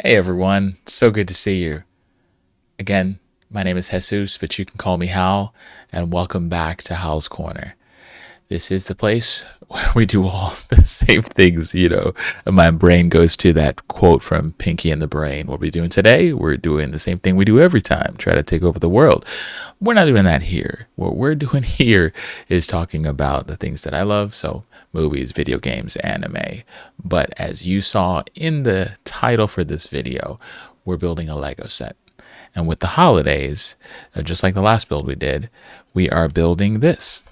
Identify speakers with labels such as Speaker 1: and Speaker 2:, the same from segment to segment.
Speaker 1: Hey everyone, so good to see you. Again, my name is Jesus, but you can call me Hal, and welcome back to Hal's Corner. This is the place where we do all the same things, and my brain goes to that quote from Pinky and the Brain. What are we doing today? We're doing the same thing we do every time, try to take over the world. We're not doing that here. What we're doing here is talking about the things that I love, so movies, video games, anime. But as you saw in the title for this video, we're building a Lego set. And with the holidays, just like the last build we did, we are building this.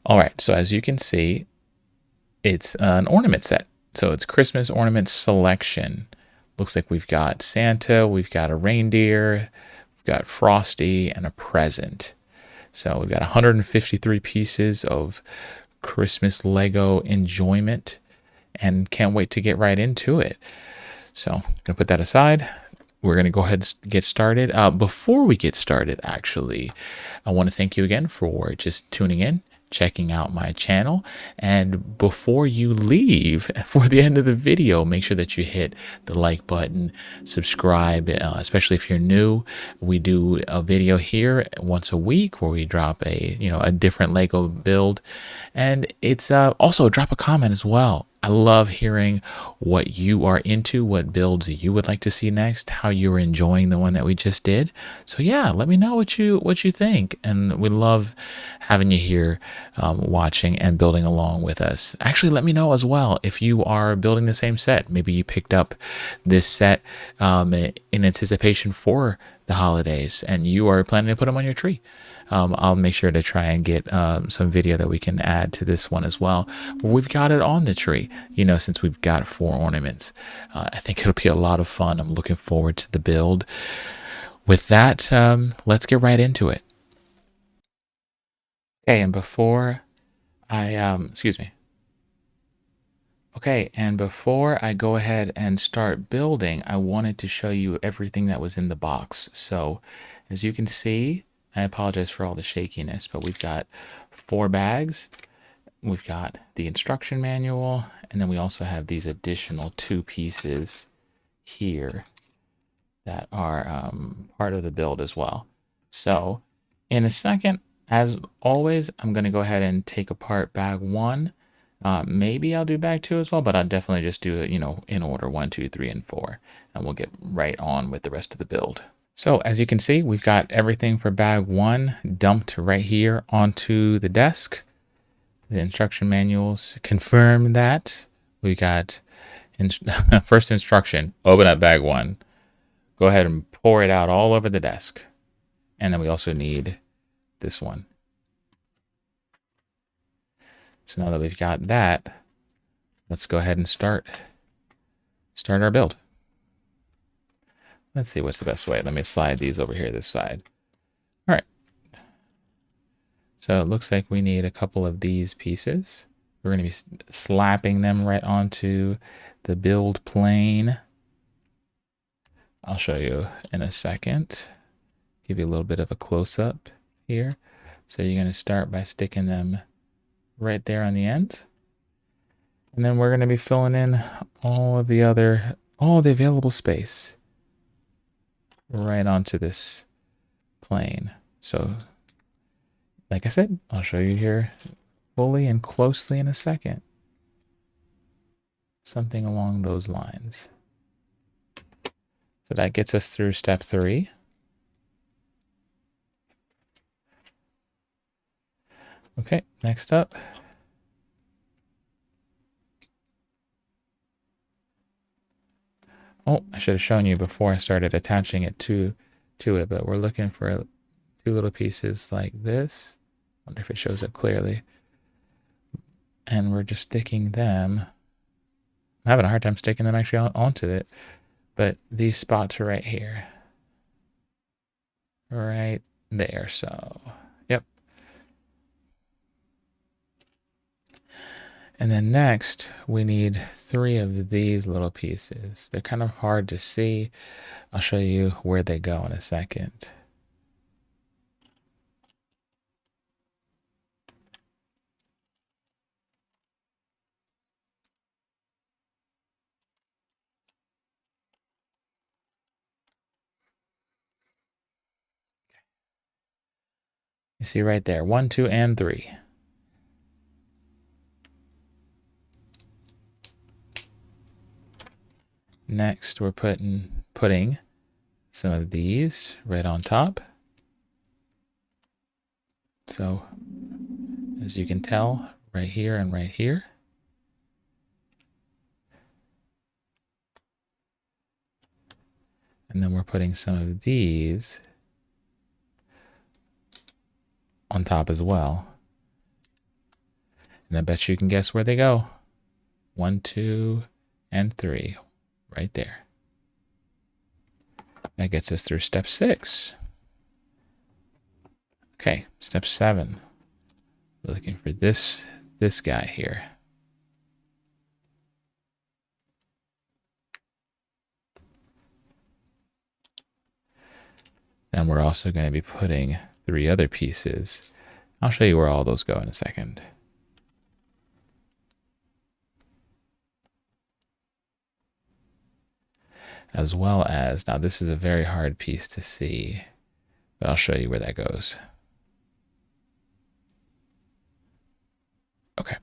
Speaker 1: All right, so as you can see, it's an ornament set. So it's Christmas Ornament Selection. Looks like we've got Santa, we've got a reindeer, we've got Frosty, and a present. So we've got 153 pieces of Christmas Lego enjoyment and can't wait to get right into it. So I'm going to put that aside. We're going to go ahead and get started. Before we get started, actually, I want to thank you again for just tuning in, checking out my channel. And before you leave for the end of the video, make sure that you hit the like button, subscribe, especially if you're new. We do a video here once a week where we drop a different Lego build, and it's also drop a comment as well. I love hearing what you are into, what builds you would like to see next, how you're enjoying the one that we just did. So yeah, let me know what you think, and we love having you here, watching and building along with us. Actually, let me know as well if you are building the same set. Maybe you picked up this set in anticipation for the holidays, and you are planning to put them on your tree. I'll make sure to try and get some video that we can add to this one as well. We've got it on the tree, since we've got 4 ornaments. I think it'll be a lot of fun. I'm looking forward to the build. With that, let's get right into it. Okay, and before excuse me. Okay, and before I go ahead and start building, I wanted to show you everything that was in the box. So, as you can see, I apologize for all the shakiness, but we've got 4 bags. We've got the instruction manual, and then we also have these additional 2 pieces here that are part of the build as well. So, in a second, as always, I'm going to go ahead and take apart bag 1. Maybe I'll do bag 2 as well, but I'll definitely just do it, in order 1, 2, 3, and 4, and we'll get right on with the rest of the build. So as you can see, we've got everything for bag 1 dumped right here onto the desk. The instruction manuals confirm that. We got first instruction: open up bag 1. Go ahead and pour it out all over the desk. And then we also need this one. So now that we've got that, let's go ahead and start our build. Let's see what's the best way. Let me slide these over here this side. All right. So it looks like we need a couple of these pieces. We're going to be slapping them right onto the build plane. I'll show you in a second. Give you a little bit of a close-up here. So you're going to start by sticking them right there on the end. And then we're going to be filling in all the available space right onto this plane. So, like I said, I'll show you here fully and closely in a second. Something along those lines. So that gets us through step 3. Okay, next up. Oh, I should have shown you before I started attaching it to it, but we're looking for 2 little pieces like this. Wonder if it shows up clearly. And we're just sticking them. I'm having a hard time sticking them actually onto it, but these spots are right here. Right there, so, yep. And then next, we need 3 of these little pieces. They're kind of hard to see. I'll show you where they go in a second. You see right there, 1, 2, and 3. Next, we're putting some of these right on top. So, as you can tell, right here and right here. And then we're putting some of these on top as well. And I bet you can guess where they go. 1, 2, and 3. Right there. That gets us through step 6. Okay, step 7. We're looking for this guy here. Then we're also going to be putting 3 other pieces. I'll show you where all those go in a second. As well as, now this is a very hard piece to see, but I'll show you where that goes. Okay,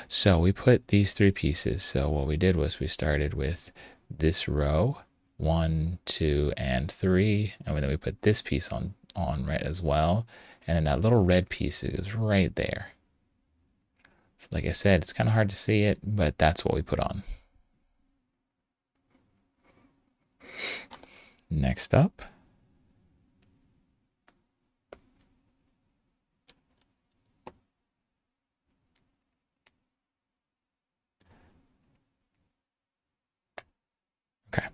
Speaker 1: so we put these 3 pieces. So what we did was we started with this row, 1, 2, and 3, and then we put this piece on right as well, and then that little red piece is right there. So like I said, it's kind of hard to see it, but that's what we put on. Next up, okay,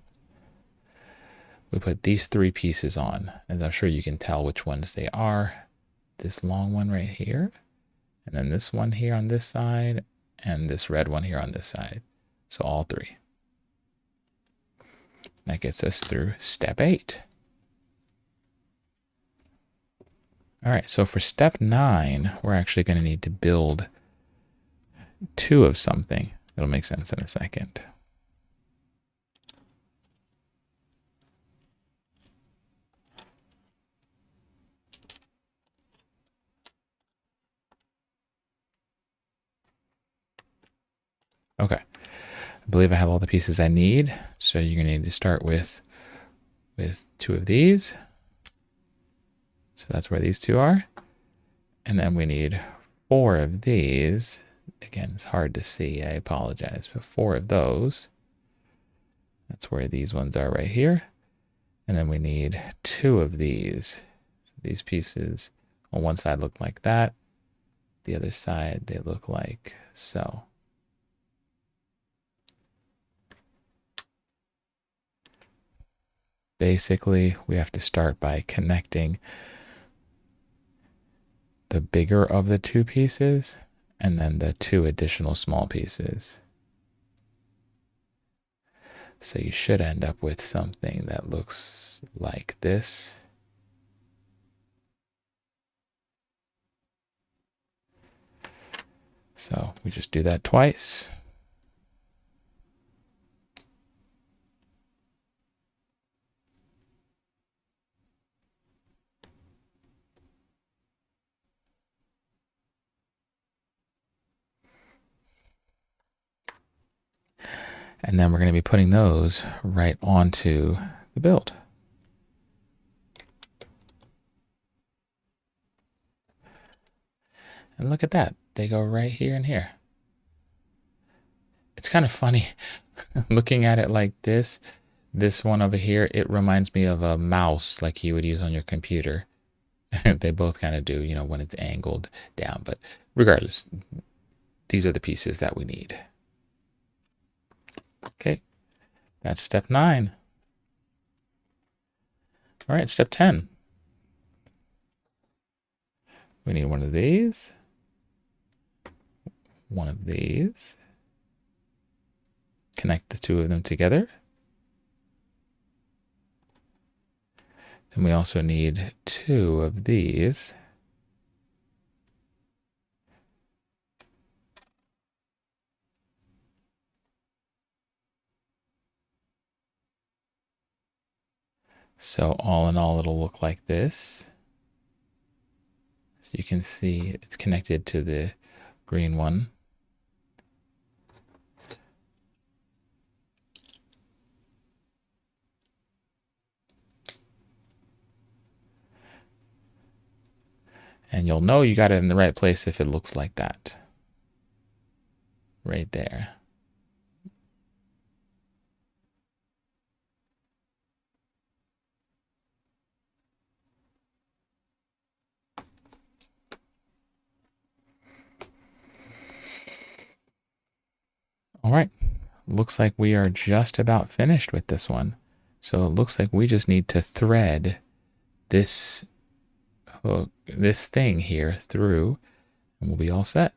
Speaker 1: we put these 3 pieces on, and I'm sure you can tell which ones they are. This long one right here, and then this one here on this side, and this red one here on this side. So all 3. That gets us through step 8. All right, so for step 9, we're actually going to need to build 2 of something. It'll make sense in a second. Okay, I believe I have all the pieces I need. So you're going to need to start with 2 of these. So that's where these 2 are. And then we need 4 of these. Again, it's hard to see, I apologize, but 4 of those. That's where these ones are right here. And then we need 2 of these. So these pieces on one side look like that. The other side, they look like so. Basically, we have to start by connecting the bigger of the 2 pieces and then the 2 additional small pieces. So you should end up with something that looks like this. So we just do that twice. And then we're going to be putting those right onto the build. And look at that. They go right here and here. It's kind of funny looking at it like this. This one over here, it reminds me of a mouse like you would use on your computer. They both kind of do, when it's angled down. But regardless, these are the pieces that we need. Okay, that's step 9. All right, step 10. We need one of these, one of these. Connect the 2 of them together. Then we also need 2 of these. So all in all, it'll look like this. So you can see it's connected to the green one. And you'll know you got it in the right place if it looks like that. Right there. All right. Looks like we are just about finished with this one. So it looks like we just need to thread this hook, this thing here through, and we'll be all set.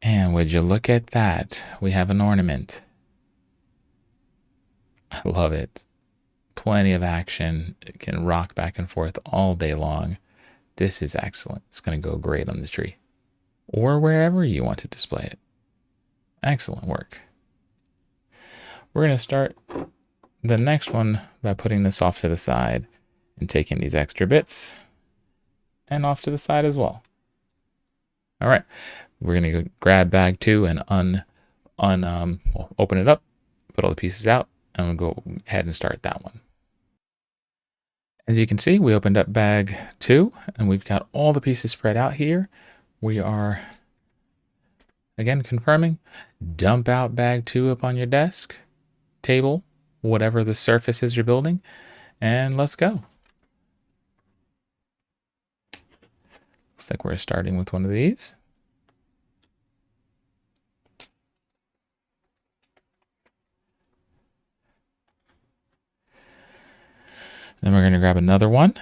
Speaker 1: And would you look at that? We have an ornament. I love it. Plenty of action. It can rock back and forth all day long. This is excellent. It's going to go great on the tree or wherever you want to display it. Excellent work. We're going to start the next one by putting this off to the side and taking these extra bits and off to the side as well. All right, we're going to go grab bag 2 and open it up, put all the pieces out, and we'll go ahead and start that one. As you can see, we opened up bag 2 and we've got all the pieces spread out here. We are, again, confirming, dump out bag 2 up on your desk, table, whatever the surface is you're building, and let's go. Looks like we're starting with one of these. Then we're going to grab another one.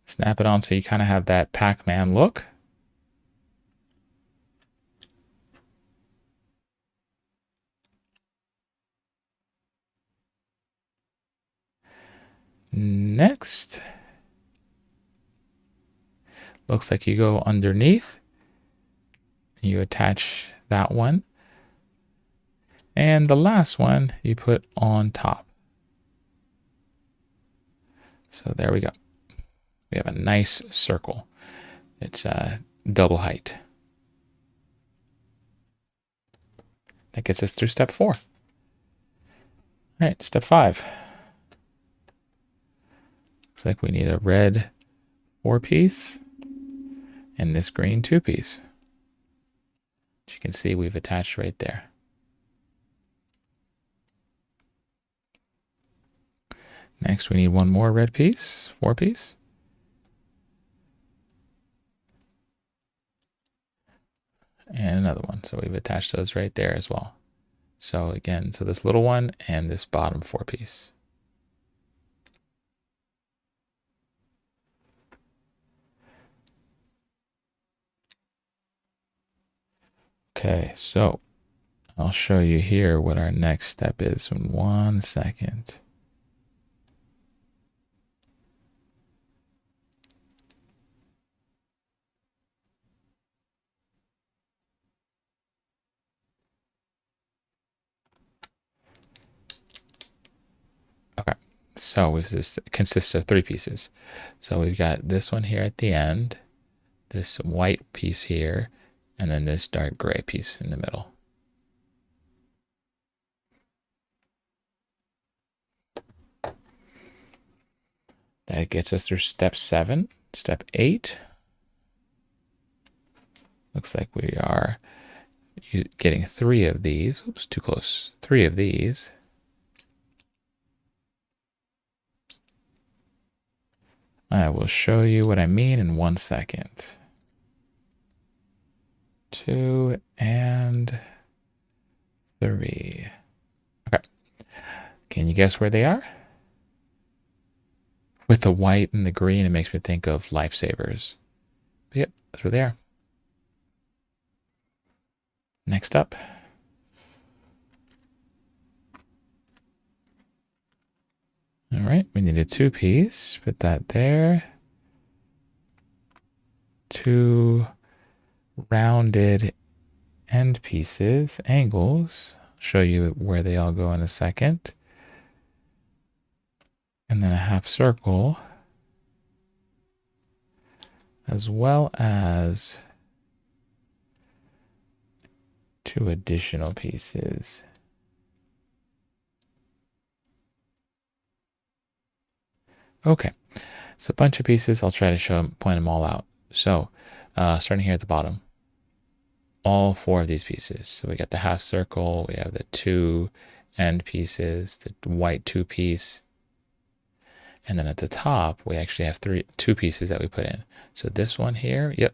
Speaker 1: Snap it on so you kind of have that Pac-Man look. Next, looks like you go underneath. You attach that one. And the last one you put on top. So there we go. We have a nice circle. It's double height. That gets us through step 4. All right, step 5. Looks like we need a red 4-piece and this green 2-piece. Which you can see we've attached right there. Next, we need one more red piece, 4-piece. And another one. So we've attached those right there as well. So again, so this little one and this bottom 4-piece. Okay, so I'll show you here what our next step is in 1 second. Okay, so this consists of 3 pieces. So we've got this one here at the end, this white piece here, and then this dark gray piece in the middle. That gets us through step 7. Step 8. Looks like we are getting 3 of these. Oops, too close. 3 of these. I will show you what I mean in 1 second. 2 and 3. Okay. Can you guess where they are? With the white and the green, it makes me think of lifesavers. But yep, that's where they are. Next up. All right, we need a 2-piece. Put that there. 2 rounded end pieces, angles. I'll show you where they all go in a second. And then a half circle, as well as 2 additional pieces. Okay, so a bunch of pieces. I'll try to point them all out. So, starting here at the bottom, all 4 of these pieces. So we got the half circle, we have the 2 end pieces, the white 2-piece, and then at the top we actually have 2 pieces that we put in. So this one here, yep,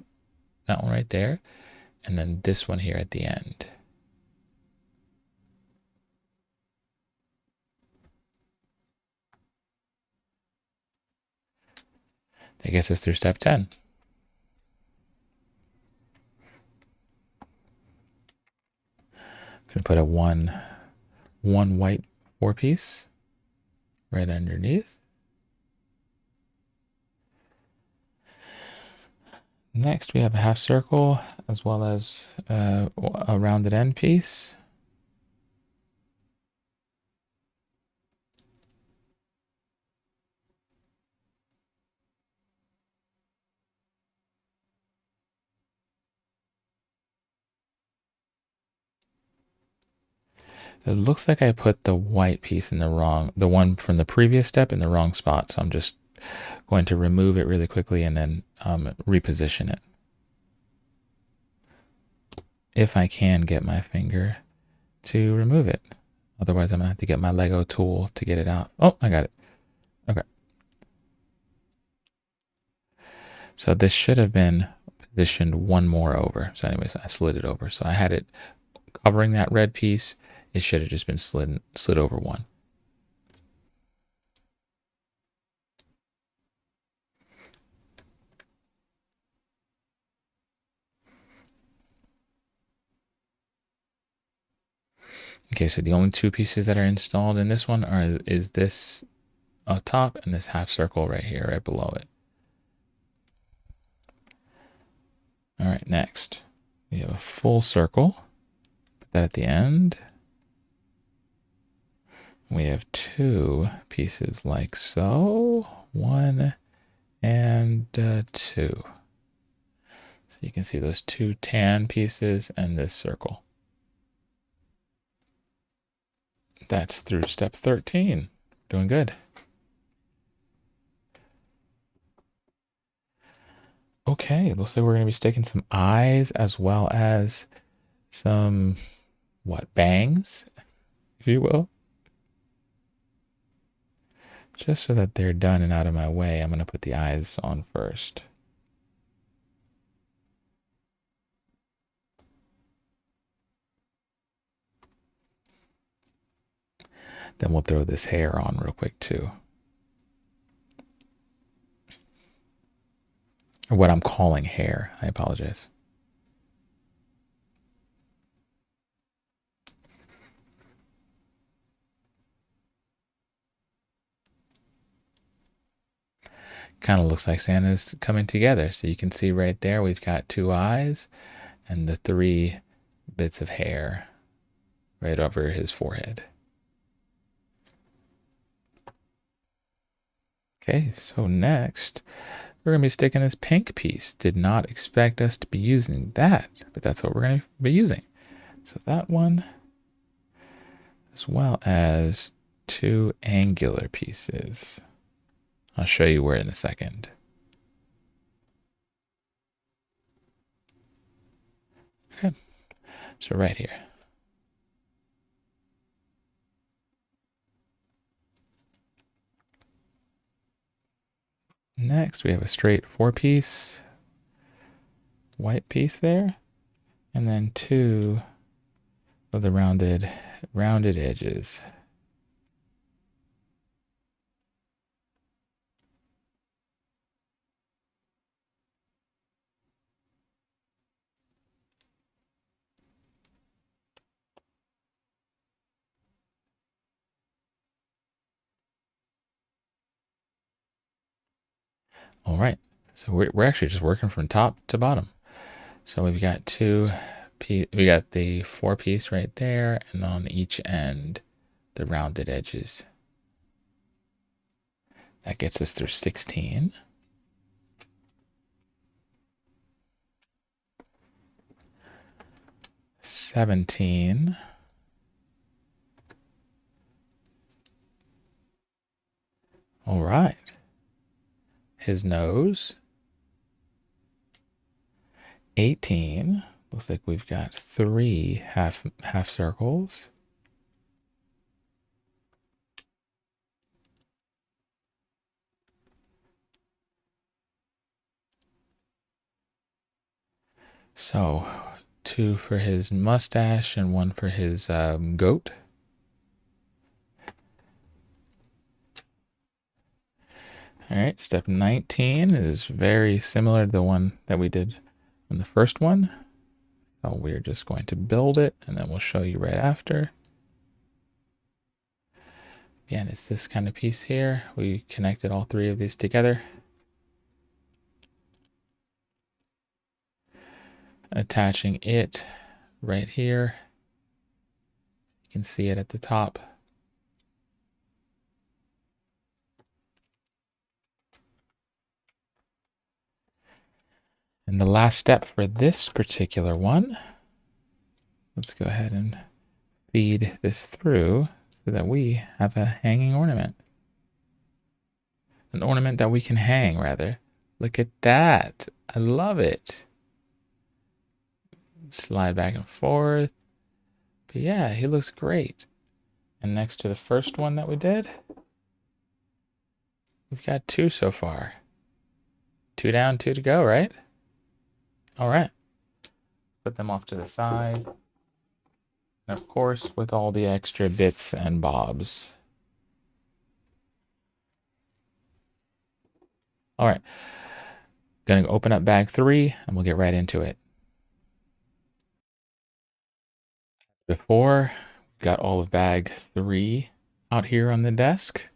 Speaker 1: that one right there, and then this one here at the end. That gets us through step 10. Gonna put a one white 4-piece right underneath. Next, we have a half circle as well as a rounded end piece. It looks like I put the white piece in the one from the previous step in the wrong spot. So I'm just going to remove it really quickly and then reposition it. If I can get my finger to remove it. Otherwise, I'm going to have to get my Lego tool to get it out. Oh, I got it. Okay. So this should have been positioned one more over. So anyways, I slid it over. So I had it covering that red piece. It should have just been slid over one. Okay, so the only 2 pieces that are installed in this one is this up top and this half circle right here, right below it. All right, next we have a full circle. Put that at the end. We have 2 pieces like so. 1 and 2. So you can see those 2 tan pieces and this circle. That's through step 13. Doing good. Okay, it looks like we're going to be sticking some eyes as well as some, bangs, if you will. Just so that they're done and out of my way, I'm going to put the eyes on first. Then we'll throw this hair on real quick too. Or what I'm calling hair. I apologize. Kind of looks like Santa's coming together. So you can see right there, we've got 2 eyes and the 3 bits of hair right over his forehead. Okay, so next we're going to be sticking this pink piece. Did not expect us to be using that, but that's what we're going to be using. So that one, as well as 2 angular pieces. I'll show you where in a second. Okay, so right here. Next, we have a straight 4-piece white piece there, and then 2 of the rounded edges. All right, so we're actually just working from top to bottom. So we've got we got the 4-piece right there, and on each end, the rounded edges. That gets us through 16. 17. All right. His nose. 18. Looks like we've got 3 half circles. So 2 for his mustache and 1 for his goat. All right, step 19 is very similar to the one that we did on the first one. So we're just going to build it, and then we'll show you right after. Again, it's this kind of piece here. We connected all 3 of these together. Attaching it right here. You can see it at the top. And the last step for this particular one, let's go ahead and feed this through so that we have a hanging ornament. An ornament that we can hang, rather. Look at that. I love it. Slide back and forth. But yeah, he looks great. And next to the first one that we did, we've got 2 so far. 2 down, 2 to go, right? All right. Put them off to the side. And of course, with all the extra bits and bobs. All right. Gonna open up bag 3 and we'll get right into it. Before, got all of bag 3 out here on the desk.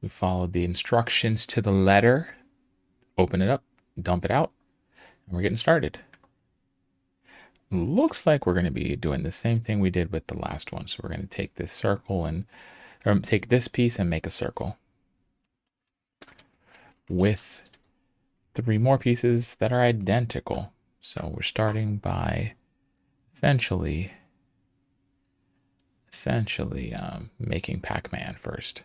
Speaker 1: We followed the instructions to the letter. Open it up, dump it out, and we're getting started. Looks like we're going to be doing the same thing we did with the last one. So we're going to take this circle or take this piece and make a circle with 3 more pieces that are identical. So we're starting by essentially making Pac-Man first.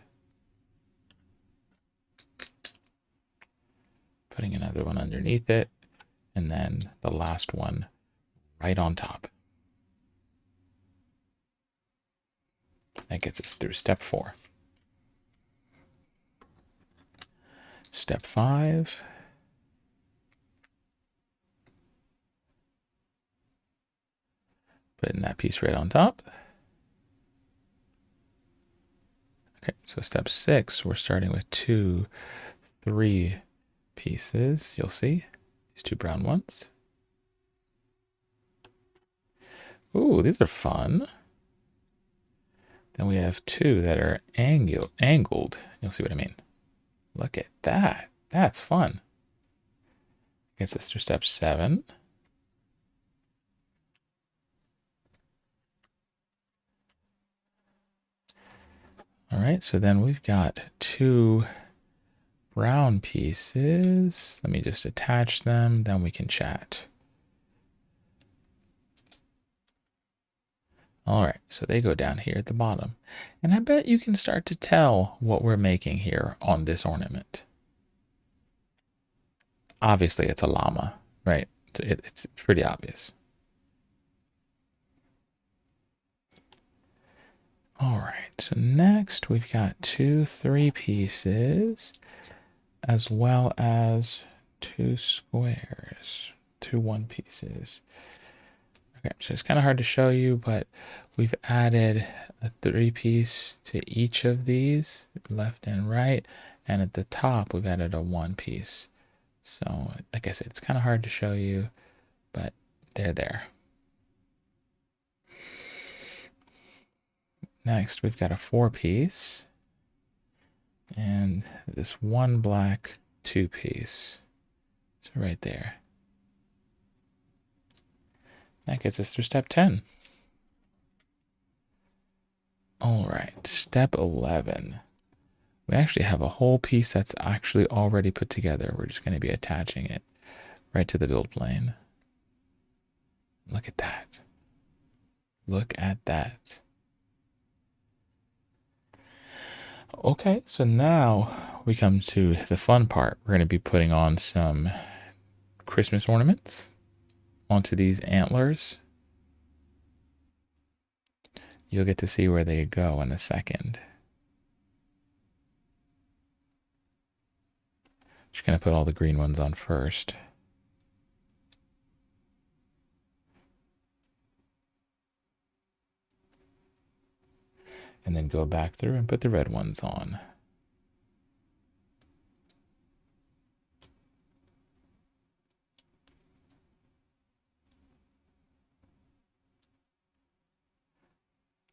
Speaker 1: Putting another one underneath it, and then the last one right on top. That gets us through step 4. Step 5. Putting that piece right on top. Okay, so step 6, we're starting with 2, 3 pieces. You'll see these 2 brown ones. Ooh, these are fun. Then we have 2 that are angled. You'll see what I mean. Look at that. That's fun. Gets us through step 7. All right, so then we've got 2 brown pieces. Let me just attach them, then we can chat. All right, so they go down here at the bottom. And I bet you can start to tell what we're making here on this ornament. Obviously, it's a llama, right? It's pretty obvious. All right, so next we've got 2 3 pieces as well as 2 squares, 2 1 pieces. Okay, so it's kind of hard to show you, but we've added a 3 piece to each of these, left and right, and at the top we've added a 1 piece. So, like I said, it's kind of hard to show you, but they're there. Next, we've got a 4 piece, and this 1 black 2-piece. So right there. That gets us through step 10. All right, step 11. We actually have a whole piece that's actually already put together. We're just going to be attaching it right to the build plane. Look at that. Look at that. Okay, so now we come to the fun part. We're going to be putting on some Christmas ornaments onto these antlers. You'll get to see where they go in a second. Just going to put all the green ones on first. And then go back through and put the red ones on.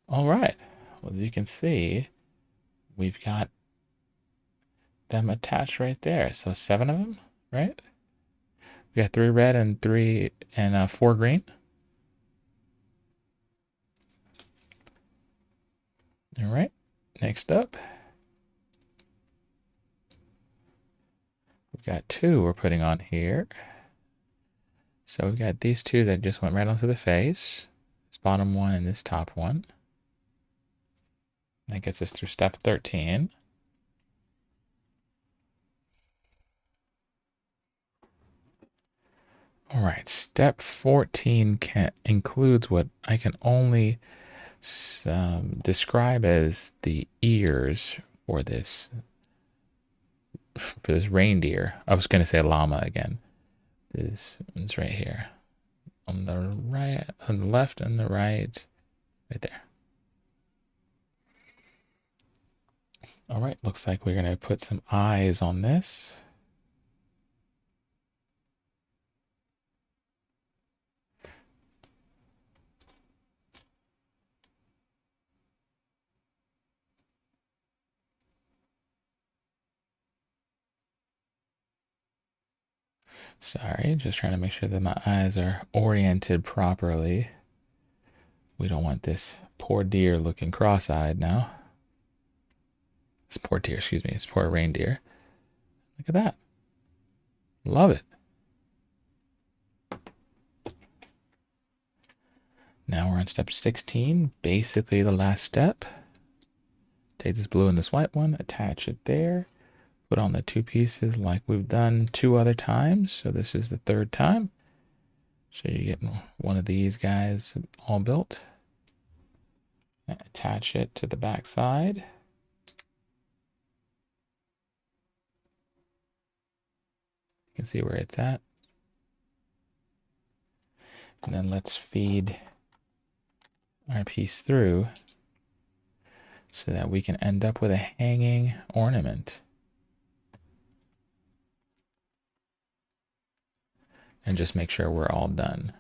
Speaker 1: All right. Well, as you can see, we've got them attached right there. So 7 of them, right? We got 3 red and 4 green. All right. Next up, we've got 2 we're putting on here. So we've got these 2 that just went right onto the face. This bottom one and this top one. That gets us through step 13. All right, step 14 includes what I can only describe as the ears for this reindeer. I was going to say llama again. This one's right here. On the right, on the left and the right there. All right, looks like we're going to put some eyes on this. Sorry, just trying to make sure that my eyes are oriented properly. We don't want this poor deer looking cross-eyed now. This poor deer, excuse me, this poor reindeer. Look at that. Love it. Now we're on step 16, basically the last step. Take this blue and this white one, attach it there. Put on the 2 pieces like we've done 2 other times. So this is the 3rd time. So you're getting one of these guys all built. Attach it to the back side. You can see where it's at. And then let's feed our piece through so that we can end up with a hanging ornament. And just make sure we're all done.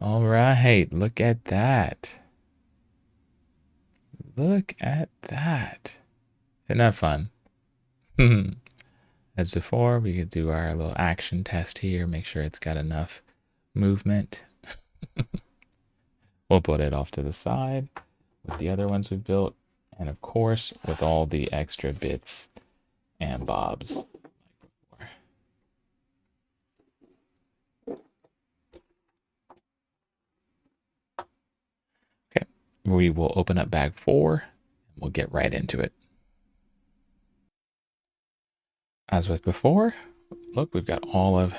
Speaker 1: All right, look at that. Look at that. Isn't that fun? As before, we could do our little action test here, make sure it's got enough movement. We'll put it off to the side with the other ones we built, and of course with all the extra bits and bobs. Okay, we will open up bag 4 and we'll get right into it. As with before, look, we've got all of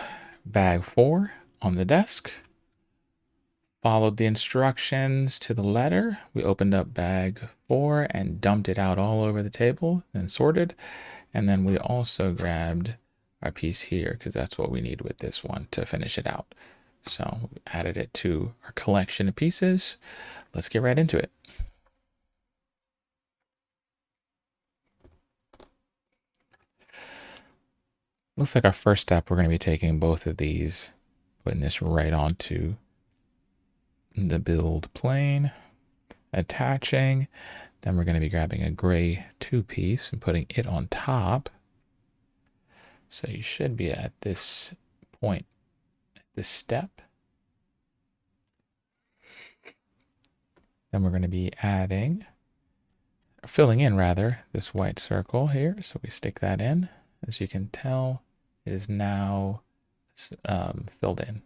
Speaker 1: bag 4 on the desk. Followed the instructions to the letter. We opened up bag 4 and dumped it out all over the table and sorted. And then we also grabbed our piece here because that's what we need with this one to finish it out. So we added it to our collection of pieces. Let's get right into it. Looks like our first step, we're going to be taking both of these, putting this right onto the build plane, attaching. Then we're going to be grabbing a gray 2 piece and putting it on top. So you should be at this point, this step. Then we're going to be adding, filling in rather, this white circle here. So we stick that in. As you can tell, it is now filled in.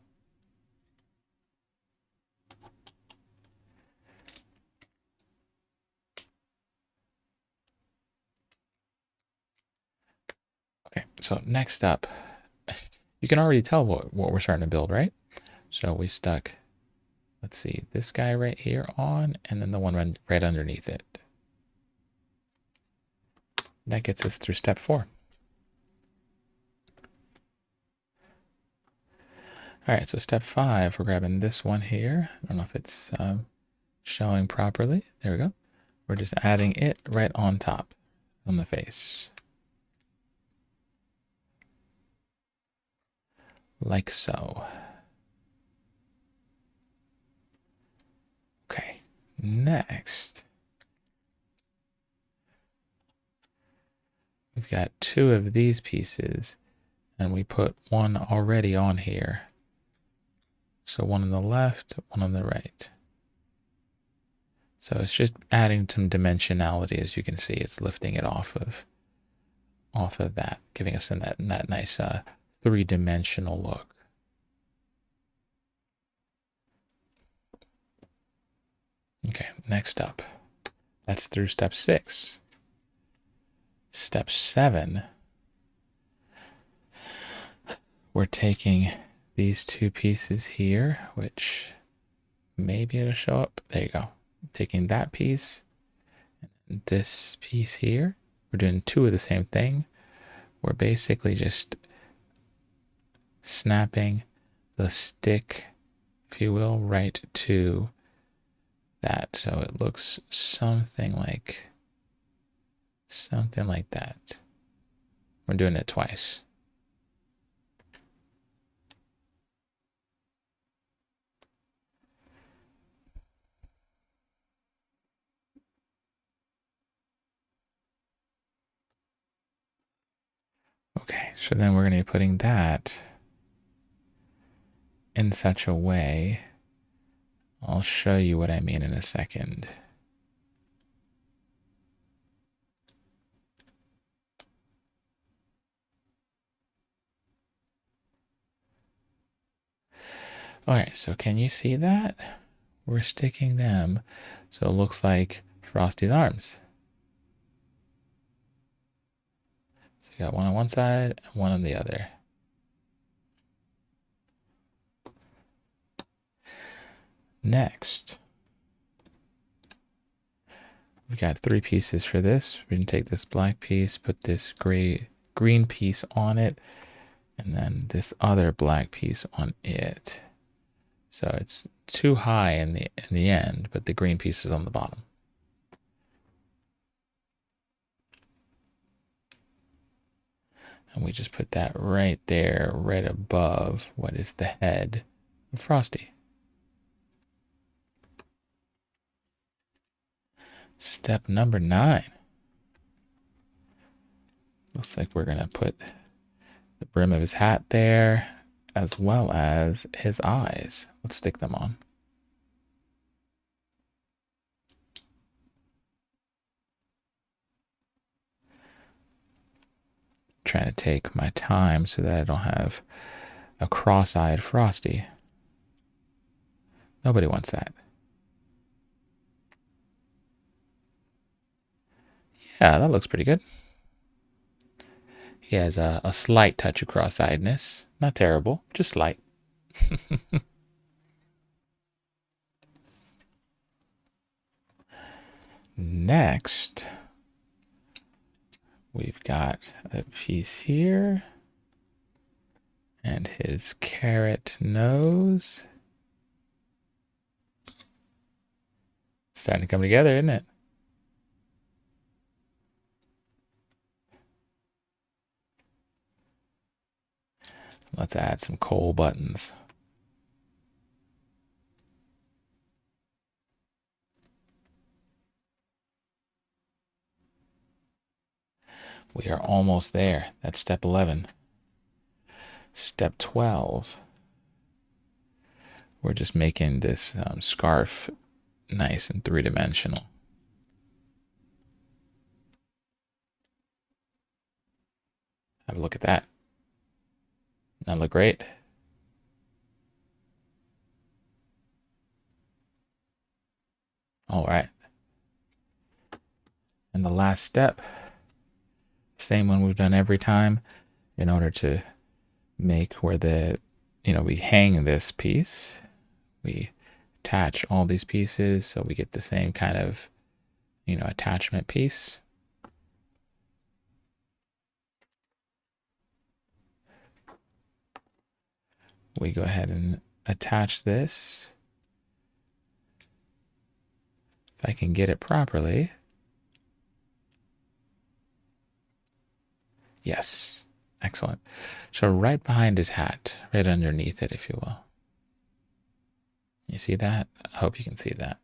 Speaker 1: Okay, so next up, you can already tell what we're starting to build, right? So we stuck, let's see, this guy right here on, and then the one right underneath it. That gets us through step 4. All right, so step 5, we're grabbing this one here. I don't know if it's showing properly. There we go. We're just adding it right on top on the face. Like so. Okay, next. We've got 2 of these pieces, and we put one already on here. So one on the left, one on the right. So it's just adding some dimensionality. As you can see, it's lifting it off of that, giving us that nice 3-dimensional look. Okay, next up. That's through step 6. Step 7, we're taking these 2 pieces here, which maybe it'll show up. There you go. Taking that piece and this piece here. We're doing 2 of the same thing. We're basically just snapping the stick, if you will, right to that. So it looks something like that. We're doing it twice. Okay, so then we're going to be putting that in such a way. I'll show you what I mean in a second. Alright, so can you see that? We're sticking them so it looks like Frosty's arms. So you got one on one side and one on the other. Next, we've got 3 pieces for this. We're going to take this black piece, put this green piece on it, and then this other black piece on it. So it's too high in the end, but the green piece is on the bottom. And we just put that right there, right above what is the head of Frosty. Step number 9. Looks like we're going to put the brim of his hat there, as well as his eyes. Let's stick them on. Trying to take my time so that I don't have a cross-eyed Frosty. Nobody wants that. Yeah, that looks pretty good. He has a slight touch of cross-eyedness. Not terrible, just slight. Next, we've got a piece here and his carrot nose. It's starting to come together, isn't it? Let's add some coal buttons. We are almost there. That's step 11. Step 12. We're just making this scarf nice and three-dimensional. Have a look at that. That look great. All right. And the last step, same one we've done every time, in order to make where we hang this piece, we attach all these pieces so we get the same kind of, attachment piece. We go ahead and attach this. If I can get it properly. Yes, excellent. So right behind his hat, right underneath it, if you will. You see that? I hope you can see that.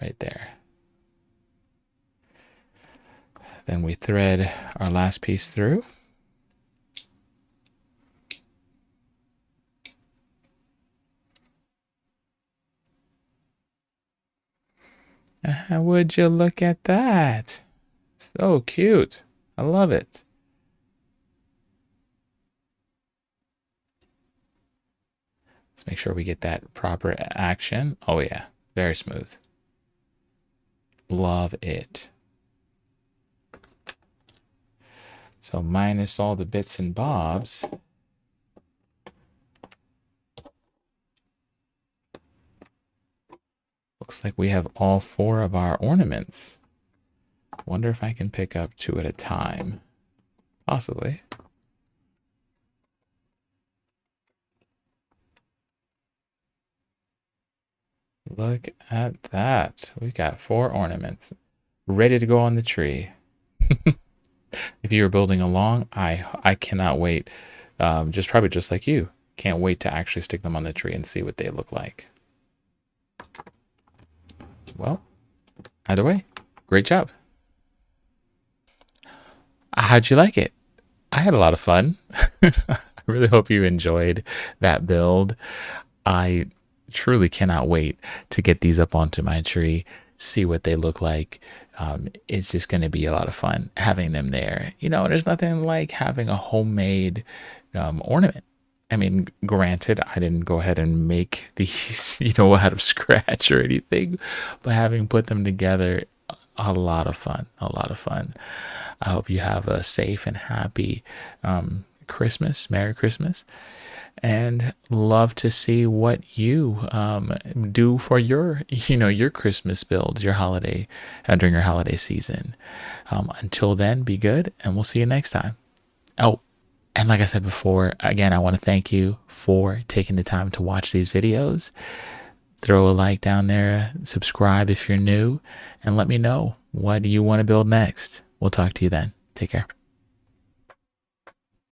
Speaker 1: Right there. Then we thread our last piece through. Would you look at that? So cute. I love it. Let's make sure we get that proper action. Oh yeah, very smooth. Love it. So minus all the bits and bobs. Looks like we have all 4 of our ornaments. Wonder if I can pick up 2 at a time. Possibly. Look at that. We've got 4 ornaments ready to go on the tree. If you were building along, I cannot wait. Probably just like you. Can't wait to actually stick them on the tree and see what they look like. Well, either way, great job. How'd you like it? I had a lot of fun. I really hope you enjoyed that build. I truly cannot wait to get these up onto my tree, see what they look like. It's just going to be a lot of fun having them there. There's nothing like having a homemade ornament. I mean, granted, I didn't go ahead and make these, out of scratch or anything, but having put them together, a lot of fun, a lot of fun. I hope you have a safe and happy Christmas, Merry Christmas, and love to see what you do for your Christmas builds, your holiday, during your holiday season. Until then, be good, and we'll see you next time. Oh, and like I said before, again, I want to thank you for taking the time to watch these videos. Throw a like down there, subscribe if you're new, and let me know what you want to build next. We'll talk to you then. Take care.